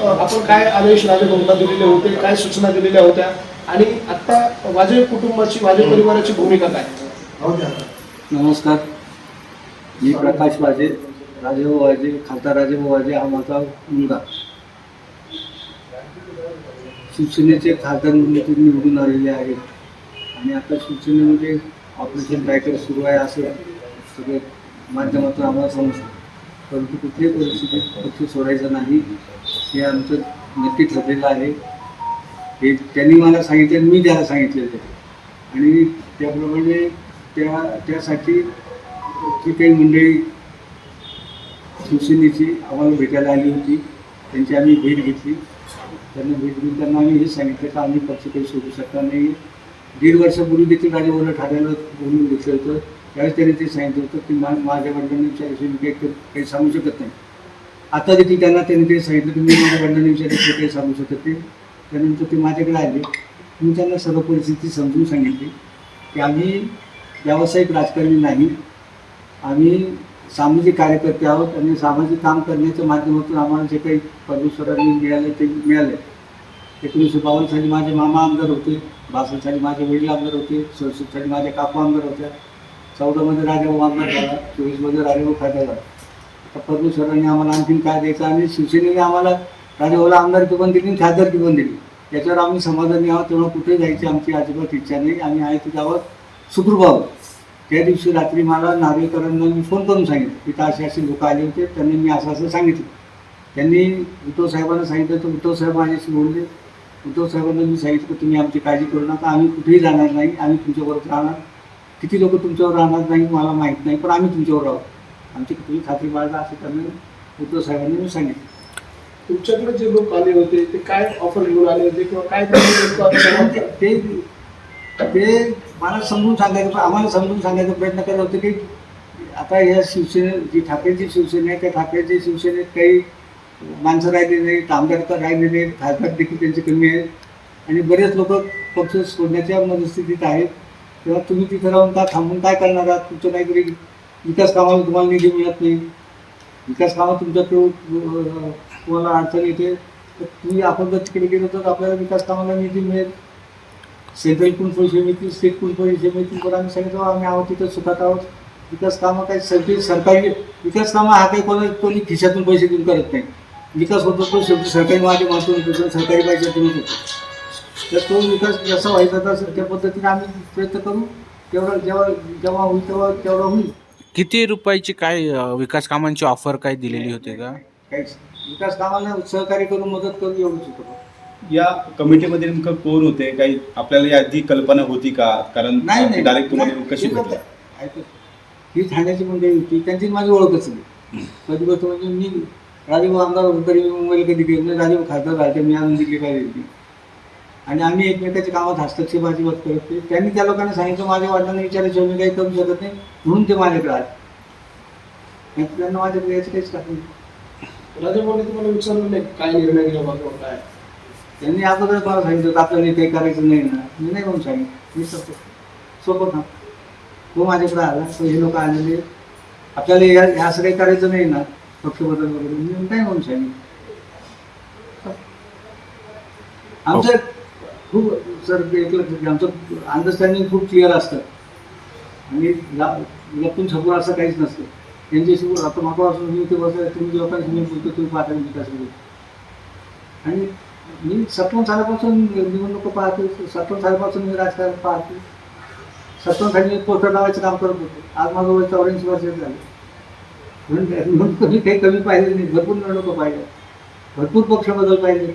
आपण काय आदेश राजभवनाला दिलेले होते, काय सूचना दिलेल्या होत्या आणि आता वाजे कुटुंबाची, वाजे परिवाराची भूमिका काय? नमस्कार, मी प्रकाश वाजे, राजेभाऊ वाजे, खासदार राजेभाऊ वाजे हा माझा मुलगा. शिवसेनेचे खासदार म्हणून ते निवडून आलेले आहेत आणि आता शिवसेनेमध्ये ऑपरेशन टायगर सुरू आहे असं सगळं माध्यमातून आम्हाला समजतं. परंतु कुठल्याही परिस्थितीत पक्ष सोडायचं नाही हे आमचं नक्की ठरलेलं आहे. हे त्यांनी मला सांगितलं, मी त्याला सांगितलेलं आहे आणि त्याप्रमाणे त्यासाठी जी काही मंडळी शिवसेनेची आम्हाला भेटायला आली होती त्यांची आम्ही भेट घेतली. त्यांना भेट घेऊन त्यांना आम्ही हे सांगितलं की आम्ही पक्ष काही सोडू शकणार नाही. 1.5 वर्षापूर्वी देखील राजेभाऊला ठाण्याला बोलून घेतलं होतं. त्यावेळेस त्यांनी ते सांगितलं होतं की माझ्या वडिलांविषयी मी काही सांगू शकत नाही. आता देखील त्यांनी ते सांगितलं की मी माझ्या वडिलांविषयी काही सांगू शकत नाही. त्यानंतर ते माझ्याकडे आले. मी त्यांना सर्व परिस्थिती समजून सांगितली की आम्ही व्यावसायिक राजकारणी नाही, आम्ही सामाजिक कार्यकर्ते आहोत आणि सामाजिक काम करण्याच्या माध्यमातून आम्हाला जे काही परमेश्वरांनी मिळालं ते मिळालं. 1952 साली माझे मामा आमदार होते, 62 साली माझे वडील आमदार होते, 67 साली माझे काकू आमदार होत्या, 14 राजेभाऊ आमदार झाला, 24 राजेभाऊ खासदार झाला. आता परमेश्वरांनी आम्हाला आणखीन काय द्यायचं आणि शिवसेनेने आम्हाला राजेभाऊला आमदारकी पण दिली आणि खासदारकी पण दिली. याच्यावर आम्ही समाधानी आहोत. तेव्हा कुठे जायची आमची अजिबात इच्छा नाही. आम्ही आहे त्याच्यावर सुखरूप आहोत. त्या दिवशी रात्री मला नार्वेकरांना मी फोन करून सांगितलं की असे लोक आले होते, त्यांनी मी असं सांगितलं. त्यांनी उद्धव साहेबांना सांगितलं तर उद्धव साहेब माझ्याशी बोलले. उद्धव साहेबांना मी सांगितलं की तुम्ही आमची काळजी करू नका, आम्ही कुठेही जाणार नाही, आम्ही तुमच्याबरोबर राहणार. किती लोक तुमच्यावर राहणार नाही मला माहीत नाही, पण आम्ही तुमच्यावर आहोत, आमची कुठेही खात्री बाळगा असं त्यांनी उद्धव साहेबांनी मी सांगितलं. तुमच्याकडे जे लोक आले होते ते काय ऑफर घेऊन आले होते किंवा काय ते मला समजून सांगायचं, आम्हाला समजून सांगायचा प्रयत्न करत होते की आता या शिवसेने जी ठाकरेची शिवसेना आहे त्या ठाकरेच्या शिवसेनेत काही माणसं राहिले नाही, आमदार तर राहिले नाही, खासदार देखील त्यांचे कमी आहेत आणि बरेच लोक पक्ष सोडण्याच्या मनस्थितीत आहेत. तेव्हा तुम्ही तिथं राहून का थांबून काय करणार आहात? तुमचं काहीतरी विकास कामाला तुम्हाला निधी मिळत नाही, विकास कामात तुम्हाला अडचण येते, तर तुम्ही आपण जर तिकडे गेलो तर आपल्याला विकास कामाला निधी मिळेल, सेंट्रलकडून पैसे मिळतील, स्टेटकडून पैसे मिळतील. पण आम्ही सांगितलं आम्ही आहोत तिथं सुखात आहोत. विकास कामं काही सरकारी विकास कामं हा काही कोणी खिशातून पैसे देऊन करत नाही. विकास होतो तो शेवटी सरकारी माध्यमातून होतो, सरकारी पैशातून होतो. तर तो विकास जसा व्हायचा तसं त्या पद्धतीने आम्ही प्रयत्न करू. जेव्हा होईल तेवढा होईल. किती रुपयाची काय विकास कामांची ऑफर काय दिलेली होती का? काही विकास कामाला सहकार्य करून मदत करू एवढंच होतं. या कमिटीमध्ये नेमकं कोण होते? काही आपल्याला याची कल्पना होती का? कारण नाही डायरेक्ट तुम्हाला कशी भेटली? ही ठाण्याची मंडळी होती, त्यांची माझी ओळखच नाही. कधी गोष्ट म्हणजे मी राजेभाऊ आमदार होतो तरी मी मुंबईला कधी गेलो नाही, राजेभाऊ खासदार राहते मी आणून दिली काय दिली आणि आम्ही एकमेकाच्या कामात हस्तक्षेप अजिबात करत नाही. त्यांनी त्या लोकांना सांगितलं माझ्या वडिलांना विचारायचं मी काही करू शकत नाही म्हणून ते माझ्याकडे आले. त्यांना माझ्याकडे यायचं काहीच कारण नाही. राजेभाऊने तुम्हाला विचारलं नाही काय निर्णय घ्यावा किंवा काय? त्यांनी अगोदर मला सांगितलं होतं आपल्याला काही करायचं नाही ना. मी नाही म्हणून सांगितलं, मी सोबत ना तो माझ्याकडे आला, हे लोक आलेले आपल्याला असं काही करायचं नाही ना पक्ष बदल वगैरे, मी काय म्हणून सांगितलं. आमचं खूप सर आमचं अंडरस्टँडिंग खूप क्लिअर असतं आणि लपून छपून असं काहीच नसतं. त्यांच्याशी आता मागापासून मी ते बसलं तुम्ही लोकांशी मी बोलतो तुम्ही पाहता विकास बोलतो आणि मी 57 सालापासून निवडणूक पाहतो, 57 सालापासून मी राजकारण पाहतो. 57 साली मी पोस्टर लावायचं काम करत होतो. आज माझं वय 84 वर्ष झालं म्हणून मी काही कमी पाहिले नाही. भरपूर निवडणूक पाहिल्या, भरपूर पक्ष बदल पाहिले.